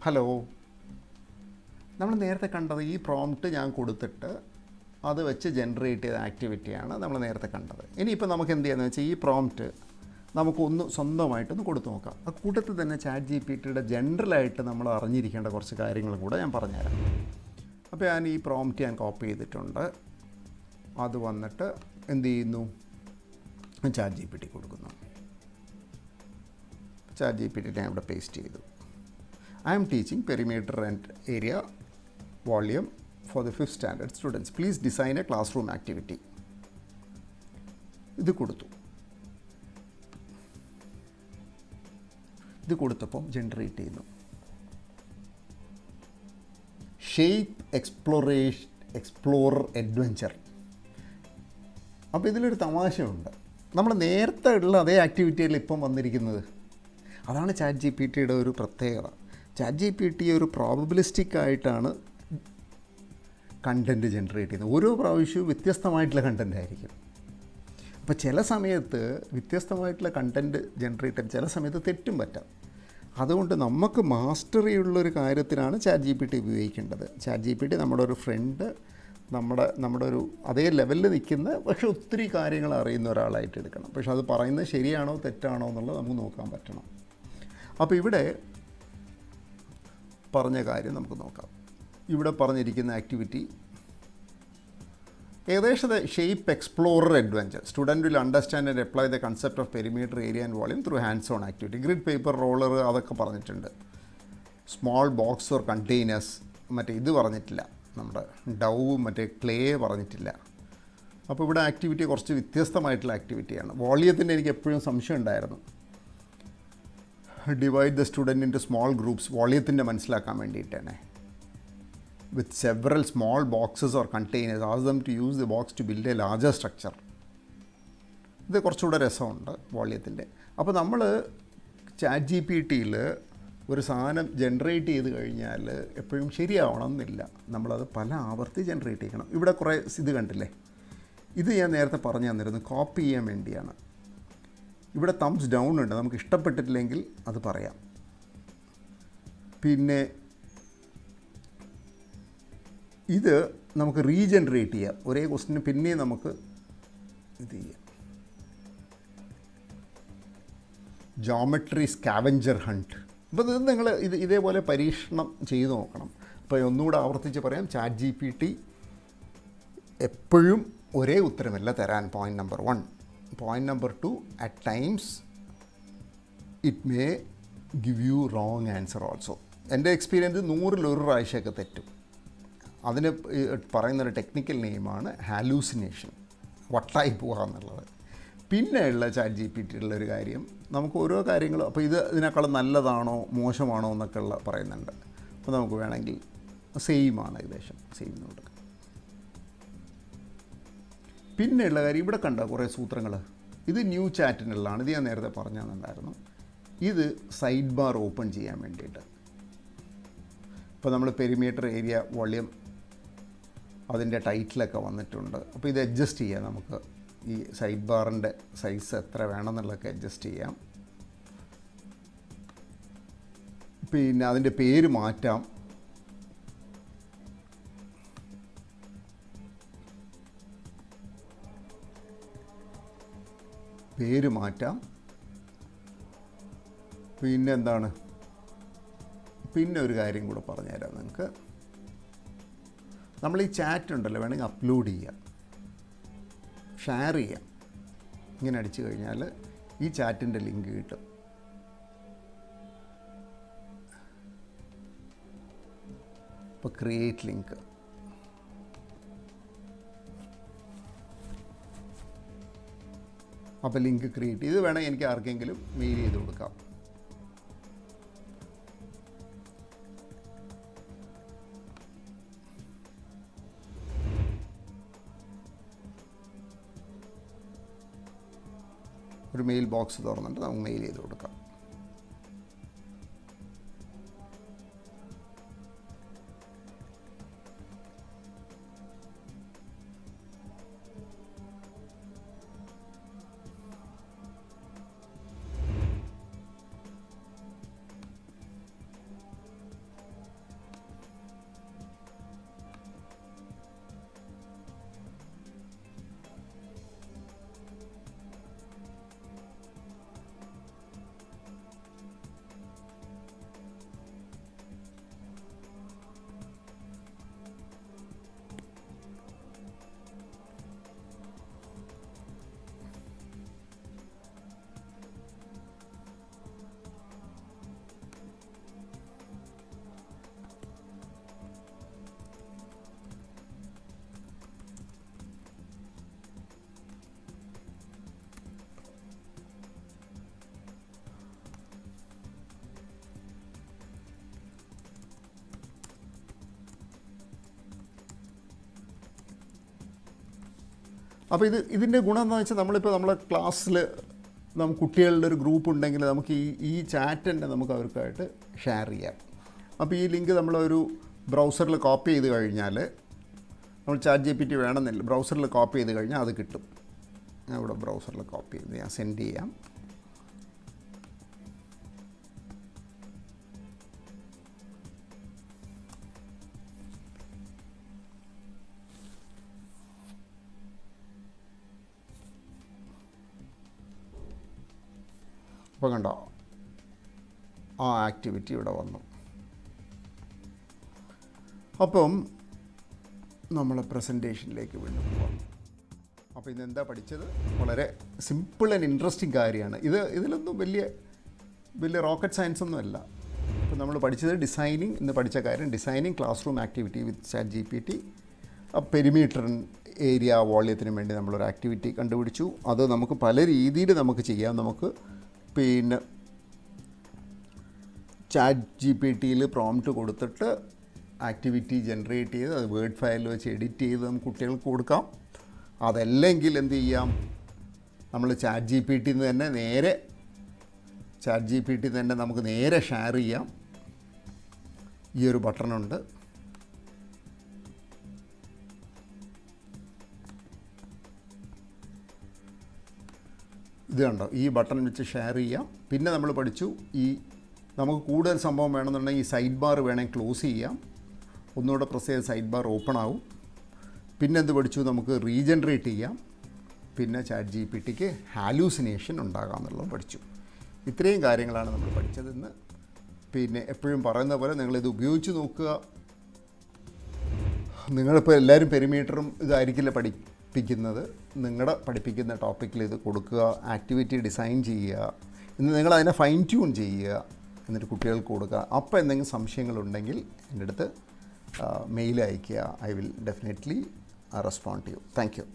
Hello. നമ്മൾ നേരത്തെ കണ്ടത് ഈ പ്രോംപ്റ്റ് ഞാൻ കൊടുത്തിട്ട് അത് വെച്ച് ജനറേറ്റ് ചെയ്ത ആക്ടിവിറ്റിയാണ് നമ്മൾ നേരത്തെ കണ്ടത്. ഇനിയിപ്പോൾ നമുക്ക് എന്ത് ചെയ്യാന്ന് വെച്ചാൽ ഈ പ്രോംപ്റ്റ് നമുക്കൊന്ന് സ്വന്തമായിട്ടൊന്ന് കൊടുത്തു നോക്കാം. ആ കൂട്ടത്തിൽ തന്നെ ChatGPTയുടെ ജനറലായിട്ട് നമ്മൾ അറിഞ്ഞിരിക്കേണ്ട കുറച്ച് കാര്യങ്ങളും കൂടെ ഞാൻ പറഞ്ഞുതരാം. അപ്പോൾ ഞാൻ ഈ പ്രോംപ്റ്റ് ഞാൻ കോപ്പി ചെയ്തിട്ടുണ്ട്. അത് വന്നിട്ട് എന്ത് ചെയ്യുന്നു, ChatGPT കൊടുക്കുന്നു. ChatGPT ഞാൻ ഇവിടെ പേസ്റ്റ് ചെയ്തു. I am teaching perimeter and area volume for the 5th standard students. Please design a classroom activity. ഇത് കൊടുത്തു. ഇത് കൊടുത്തപ്പോൾ ജനറേറ്റ് ചെയ്യുന്നു. Shape explorer adventure. അപ്പോൾ ഇതിലൊരു തമാശയുണ്ട്. നമ്മൾ നേരത്തെ ഉള്ള അതേ ആക്ടിവിറ്റിയിൽ ഇപ്പം വന്നിരിക്കുന്നത്. അതാണ് ChatGPTയുടെ ഒരു പ്രത്യേകത. ChatGPT ഒരു പ്രോബബിലിസ്റ്റിക് ആയിട്ടാണ് കണ്ടൻറ്റ് ജനറേറ്റ് ചെയ്യുന്നത്. ഓരോ പ്രാവശ്യവും വ്യത്യസ്തമായിട്ടുള്ള കണ്ടൻ്റ് ആയിരിക്കും. അപ്പോൾ ചില സമയത്ത് വ്യത്യസ്തമായിട്ടുള്ള കണ്ടൻറ്റ് ജനറേറ്റ് ചെയ്യാൻ ചില സമയത്ത് തെറ്റും പറ്റാം. അതുകൊണ്ട് നമുക്ക് മാസ്റ്ററി ഉള്ളൊരു കാര്യത്തിനാണ് ChatGPT ഉപയോഗിക്കേണ്ടത്. ChatGPT നമ്മുടെ ഒരു ഫ്രണ്ട്, നമ്മുടെ ഒരു അതേ ലെവലിൽ നിൽക്കുന്ന പക്ഷെ ഒത്തിരി കാര്യങ്ങൾ അറിയുന്ന ഒരാളായിട്ട് എടുക്കണം. പക്ഷെ അത് പറയുന്നത് ശരിയാണോ തെറ്റാണോ എന്നുള്ളത് നമുക്ക് നോക്കാൻ പറ്റണം. അപ്പോൾ ഇവിടെ പറഞ്ഞ കാര്യം നമുക്ക് നോക്കാം. ഇവിടെ പറഞ്ഞിരിക്കുന്ന ആക്ടിവിറ്റി ഏകദേശം shape explorer adventure. Student will understand and apply the concept of perimeter area and volume through hands on activity. Grid paper roller അതൊക്കെ പറഞ്ഞിട്ടുണ്ട്. സ്മോൾ ബോക്സ് ഓർ കണ്ടെയ്നേഴ്സ്, മറ്റേ ഇത് പറഞ്ഞിട്ടില്ല, നമ്മുടെ ഡൗവും മറ്റേ ക്ലേ പറഞ്ഞിട്ടില്ല. അപ്പോൾ ഇവിടെ ആക്ടിവിറ്റി കുറച്ച് വ്യത്യസ്തമായിട്ടുള്ള ആക്ടിവിറ്റിയാണ്. വോളിയത്തിൻ്റെ എനിക്ക് എപ്പോഴും സംശയം ഉണ്ടായിരുന്നു. Divide the student into small groups, വോളിയത്തിൻ്റെ മനസ്സിലാക്കാൻ വേണ്ടിയിട്ടാണ്. With several small boxes or containers, ask them to use the box to build a larger structure. ഇത് കുറച്ചുകൂടെ രസമുണ്ട് വോളിയത്തിൻ്റെ. അപ്പോൾ നമ്മൾ ChatGPTയിൽ ഒരു സാധനം ജനറേറ്റ് ചെയ്ത് കഴിഞ്ഞാൽ എപ്പോഴും ശരിയാവണം എന്നില്ല. നമ്മളത് പല ആവർത്തി ജനറേറ്റ് ചെയ്യണം. ഇവിടെ കുറേ ഇത് കണ്ടില്ലേ, ഇത് ഞാൻ നേരത്തെ പറഞ്ഞു തന്നിരുന്നു, കോപ്പി ചെയ്യാൻ വേണ്ടിയാണ്. ഇവിടെ തംസ് ഡൗൺ ഉണ്ട്, നമുക്ക് ഇഷ്ടപ്പെട്ടിട്ടില്ലെങ്കിൽ അത് പറയാം. പിന്നെ ഇത് നമുക്ക് റീജനറേറ്റ് ചെയ്യാം. ഒരേ ക്വസ്റ്റിന് പിന്നെയും നമുക്ക് ഇത് ചെയ്യാം. Geometry scavenger hunt. അപ്പോൾ ഇത് നിങ്ങൾ ഇതേപോലെ പരീക്ഷണം ചെയ്ത് നോക്കണം. അപ്പോൾ ഒന്നുകൂടെ ആവർത്തിച്ച് പറയാം, ChatGPT എപ്പോഴും ഒരേ ഉത്തരമല്ല തരാൻ. Point number 1. Point number 2, at times it may give you wrong answer also. എൻ്റെ എക്സ്പീരിയൻസ് 100-1 പ്രാവശ്യമൊക്കെ തെറ്റും. അതിന് പറയുന്നൊരു ടെക്നിക്കൽ നെയിമാണ് ഹാലൂസിനേഷൻ, വട്ടായി പോകുക എന്നുള്ളത്. പിന്നെ ഉള്ള ChatGPTയുള്ളൊരു കാര്യം, നമുക്ക് ഓരോ കാര്യങ്ങളും അപ്പോൾ ഇതിനേക്കാളും നല്ലതാണോ മോശമാണോ എന്നൊക്കെ ഉള്ള പറയുന്നുണ്ട്. അപ്പോൾ നമുക്ക് വേണമെങ്കിൽ സെയിമാണ്, ഏകദേശം സെയിം എന്ന് കൊടുക്കാം. പിന്നെയുള്ള കാര്യം ഇവിടെ കണ്ട കുറേ സൂത്രങ്ങൾ. ഇത് ന്യൂ ചാറ്റിനുള്ളതാണ്. ഇത് ഞാൻ നേരത്തെ പറഞ്ഞു തന്നിട്ടുണ്ടായിരുന്നു. ഇത് സൈഡ് ബാർ ഓപ്പൺ ചെയ്യാൻ വേണ്ടിയിട്ട്. ഇപ്പോൾ നമ്മൾ പെരിമീറ്റർ ഏരിയ വോളിയം അതിൻ്റെ ടൈറ്റിലൊക്കെ വന്നിട്ടുണ്ട്. അപ്പോൾ ഇത് അഡ്ജസ്റ്റ് ചെയ്യാം. നമുക്ക് ഈ സൈഡ് ബാറിൻ്റെ സൈസ് എത്ര വേണമെന്നുള്ളതൊക്കെ അഡ്ജസ്റ്റ് ചെയ്യാം. പിന്നെ അതിൻ്റെ പേര് മാറ്റാം. പിന്നെ എന്താണ്, പിന്നെ ഒരു കാര്യം കൂടെ പറഞ്ഞുതരാം നിങ്ങൾക്ക്. നമ്മൾ ഈ ചാറ്റ് ഉണ്ടല്ലോ, വേണമെങ്കിൽ അപ്ലോഡ് ചെയ്യാം, ഷെയർ ചെയ്യാം. ഇങ്ങനെ അടിച്ചു കഴിഞ്ഞാൽ ഈ ചാറ്റിൻ്റെ ലിങ്ക് കിട്ടും. ഇപ്പോൾ ക്രിയേറ്റ് ലിങ്ക്, അപ്പോൾ ലിങ്ക് ക്രിയേറ്റ് ചെയ്ത് വേണമെങ്കിൽ എനിക്ക് ആർക്കെങ്കിലും മെയിൽ ചെയ്ത് കൊടുക്കാം. ഒരു മെയിൽ ബോക്സ് തുറന്നിട്ട് നമുക്ക് മെയിൽ ചെയ്ത് കൊടുക്കാം. അപ്പോൾ ഇതിൻ്റെ ഗുണം എന്താണെന്ന് വെച്ചാൽ നമ്മളിപ്പോൾ നമ്മളെ ക്ലാസ്സിൽ കുട്ടികളുടെ ഒരു ഗ്രൂപ്പ് ഉണ്ടെങ്കിൽ നമുക്ക് ഈ ചാറ്റ് തന്നെ നമുക്ക് അവർക്കായിട്ട് ഷെയർ ചെയ്യാം. അപ്പോൾ ഈ ലിങ്ക് നമ്മളൊരു ബ്രൗസറിൽ കോപ്പി ചെയ്ത് കഴിഞ്ഞാൽ, നമ്മൾ ChatGPT വേണമെന്നില്ല, ബ്രൗസറിൽ കോപ്പി ചെയ്ത് കഴിഞ്ഞാൽ അത് കിട്ടും. ഞാൻ ഇവിടെ ബ്രൗസറിൽ കോപ്പി ചെയ്ത് ഞാൻ സെൻഡ് ചെയ്യാം. അപ്പോൾ കണ്ടോ, ആ ആക്ടിവിറ്റി ഇവിടെ വന്നു. അപ്പം നമ്മൾ പ്രസൻറ്റേഷനിലേക്ക് വീണ്ടും പോകാം. അപ്പോൾ ഇതെന്താ പഠിച്ചത്? വളരെ സിമ്പിൾ ആൻഡ് ഇൻട്രസ്റ്റിംഗ് കാര്യമാണ്. ഇതിലൊന്നും വലിയ റോക്കറ്റ് സയൻസ് ഒന്നുമല്ല. അപ്പോൾ നമ്മൾ പഠിച്ചത് ഡിസൈനിങ്, ഇന്ന് പഠിച്ച കാര്യം designing class room activity with ChatGPT. Perimeter area വോള്യത്തിന് വേണ്ടി നമ്മളൊരു ആക്ടിവിറ്റി കണ്ടുപിടിച്ചു. അത് നമുക്ക് പല രീതിയിൽ നമുക്ക് ചെയ്യാം. നമുക്ക് പിന്നെ ChatGPTയിൽ പ്രോംപ്റ്റ് കൊടുത്തിട്ട് ആക്ടിവിറ്റി ജനറേറ്റ് ചെയ്ത് അത് വേർഡ് ഫയലിൽ വെച്ച് എഡിറ്റ് ചെയ്ത് നമുക്ക് കുട്ടികൾക്ക് കൊടുക്കാം. അതല്ലെങ്കിൽ എന്ത് ചെയ്യാം, നമ്മൾ ChatGPTയിൽ നിന്ന് തന്നെ നമുക്ക് നേരെ ഷെയർ ചെയ്യാം. ഈ ഒരു ബട്ടണുണ്ട്. ഇത് കണ്ടോ, ഈ ബട്ടൺ വെച്ച് ഷെയർ ചെയ്യാം. പിന്നെ നമ്മൾ പഠിച്ചു, നമുക്ക് കൂടുതൽ സംഭവം വേണമെന്നുണ്ടെങ്കിൽ ഈ സൈഡ് ബാർ വേണമെങ്കിൽ ക്ലോസ് ചെയ്യാം. ഒന്നുകൂടെ പ്രസ് ചെയ്ത് സൈഡ് ബാർ ഓപ്പൺ ആവും. പിന്നെ എന്ത് പഠിച്ചു, നമുക്ക് റീജനറേറ്റ് ചെയ്യാം. പിന്നെ ChatGPTക്ക് ഹാലൂസിനേഷൻ ഉണ്ടാകാമെന്നുള്ളത് പഠിച്ചു. ഇത്രയും കാര്യങ്ങളാണ് നമ്മൾ പഠിച്ചതെന്ന്. പിന്നെ എപ്പോഴും പറയുന്ന പോലെ നിങ്ങളിത് ഉപയോഗിച്ച് നോക്കുക. നിങ്ങളിപ്പോൾ എല്ലാവരും പെരിമീറ്ററും ഇതായിരിക്കില്ല പഠിപ്പിക്കുന്നത്. നിങ്ങളുടെ പഠിപ്പിക്കുന്ന ടോപ്പിക്കിൽ ഇത് കൊടുക്കുക, ആക്ടിവിറ്റി ഡിസൈൻ ചെയ്യുക, എന്നിട്ട് നിങ്ങളതിനെ ഫൈൻ ട്യൂൺ ചെയ്യുക, എന്നിട്ട് കുട്ടികൾക്ക് കൊടുക്കുക. അപ്പോൾ എന്തെങ്കിലും സംശയങ്ങളുണ്ടെങ്കിൽ എൻ്റെ അടുത്ത് മെയിൽ അയയ്ക്കുക. I will definitely respond to you. Thank U.